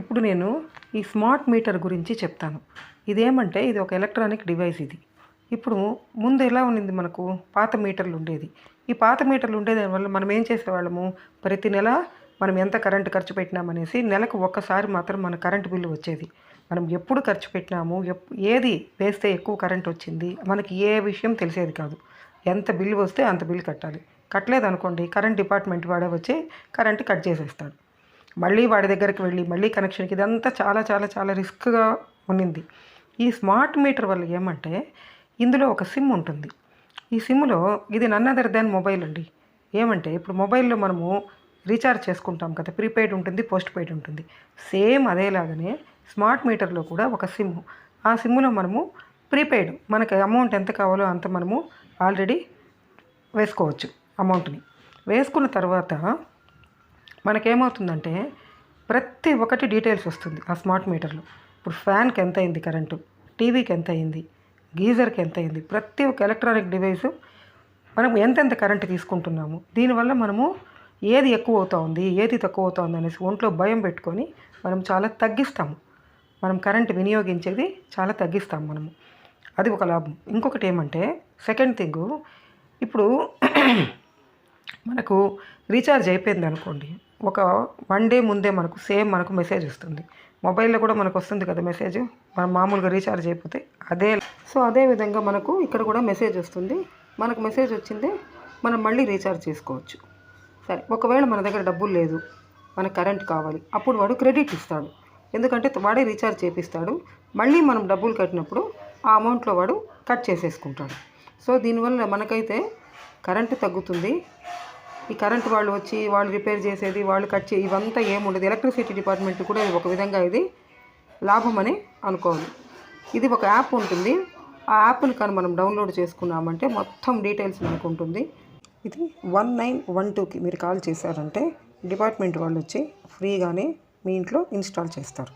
ఇప్పుడు నేను ఈ స్మార్ట్ మీటర్ గురించి చెప్తాను. ఇదేమంటే ఇది ఒక ఎలక్ట్రానిక్ డివైస్ ఇది. ఇప్పుడు ముందు ఎలా ఉండింది మనకు పాత మీటర్లు ఉండేది. ఈ పాత మీటర్లు ఉండేదాని వల్ల మనం ఏం చేసేవాళ్ళము, ప్రతి నెల మనం ఎంత కరెంటు ఖర్చు పెట్టినామనేసి నెలకు ఒక్కసారి మాత్రం మన కరెంటు బిల్లు వచ్చేది. మనం ఎప్పుడు ఖర్చు పెట్టినాము, ఏది వేస్తే ఎక్కువ కరెంట్ వచ్చింది, మనకి ఏ విషయం తెలిసేది కాదు. ఎంత బిల్లు వస్తే అంత బిల్లు కట్టాలి. కట్టలేదనుకోండి కరెంట్ డిపార్ట్మెంట్ వాడే వచ్చి కరెంటు కట్ చేసేస్తాడు. మళ్ళీ వాడి దగ్గరికి వెళ్ళి మళ్ళీ కనెక్షన్కి ఇదంతా చాలా చాలా చాలా రిస్క్గా ఉన్నింది. ఈ స్మార్ట్ మీటర్ వల్ల ఏమంటే ఇందులో ఒక సిమ్ ఉంటుంది. ఈ సిమ్లో ఇది నన్ అదర్ దాన్ మొబైల్ అండి. ఏమంటే ఇప్పుడు మొబైల్లో మనము రీఛార్జ్ చేసుకుంటాం కదా, ప్రీపెయిడ్ ఉంటుంది, పోస్ట్ పెయిడ్ ఉంటుంది. సేమ్ అదేలాగానే స్మార్ట్ మీటర్లో కూడా ఒక సిమ్. ఆ సిమ్లో మనము ప్రీపెయిడ్ మనకి అమౌంట్ ఎంత కావాలో అంత మనము ఆల్రెడీ వేసుకోవచ్చు. అమౌంట్ని వేసుకున్న తర్వాత మనకేమవుతుందంటే ప్రతి ఒక్కటి డీటెయిల్స్ వస్తుంది ఆ స్మార్ట్ మీటర్లో. ఇప్పుడు ఫ్యాన్కి ఎంత అయింది కరెంటు, టీవీకి ఎంత అయింది, గీజర్కి ఎంత అయింది, ప్రతి ఒక్క ఎలక్ట్రానిక్ డివైసు మనం ఎంతెంత కరెంటు తీసుకుంటున్నాము, దీనివల్ల మనము ఏది ఎక్కువ అవుతా ఉంది ఏది తక్కువ అవుతా ఉంది అనేసి ఒంట్లో భయం పెట్టుకొని మనం చాలా తగ్గిస్తాము. మనం కరెంటు వినియోగించేది చాలా తగ్గిస్తాము మనము. అది ఒక లాభం. ఇంకొకటి ఏమంటే సెకండ్ థింగు, ఇప్పుడు మనకు రీఛార్జ్ అయిపోయింది అనుకోండి, ఒక 1 డే ముందే మనకు మెసేజ్ వస్తుంది. మొబైల్లో కూడా మనకు వస్తుంది కదా మెసేజ్, మనం మామూలుగా రీఛార్జ్ అయిపోతే అదే విధంగా మనకు ఇక్కడ కూడా మెసేజ్ వస్తుంది. మనకు మెసేజ్ వచ్చిందే మనం మళ్ళీ రీఛార్జ్ చేసుకోవచ్చు. సరే, ఒకవేళ మన దగ్గర డబ్బులు లేదు, మనకు కరెంట్ కావాలి, అప్పుడు వాడు క్రెడిట్ ఇస్తాడు. ఎందుకంటే వాడే రీఛార్జ్ చేపిస్తాడు. మళ్ళీ మనం డబ్బులు కట్టినప్పుడు ఆ అమౌంట్లో వాడు కట్ చేసేసుకుంటాడు. సో దీనివల్ల మనకైతే కరెంటు తగ్గుతుంది. ఈ కరెంటు వాళ్ళు వచ్చి వాళ్ళు రిపేర్ చేసేది, వాళ్ళు కట్ ఇవంతా ఏముండదు. ఎలక్ట్రిసిటీ డిపార్ట్మెంట్ కూడా ఒక విధంగా ఇది లాభం అని అనుకోవాలి. ఇది ఒక యాప్ ఉంటుంది. ఆ యాప్ని కానీ మనం డౌన్లోడ్ చేసుకున్నామంటే మొత్తం డీటెయిల్స్ మనకు ఉంటుంది. ఇది 1912కి మీరు కాల్ చేశారంటే డిపార్ట్మెంట్ వాళ్ళు వచ్చి ఫ్రీగానే మీ ఇంట్లో ఇన్స్టాల్ చేస్తారు.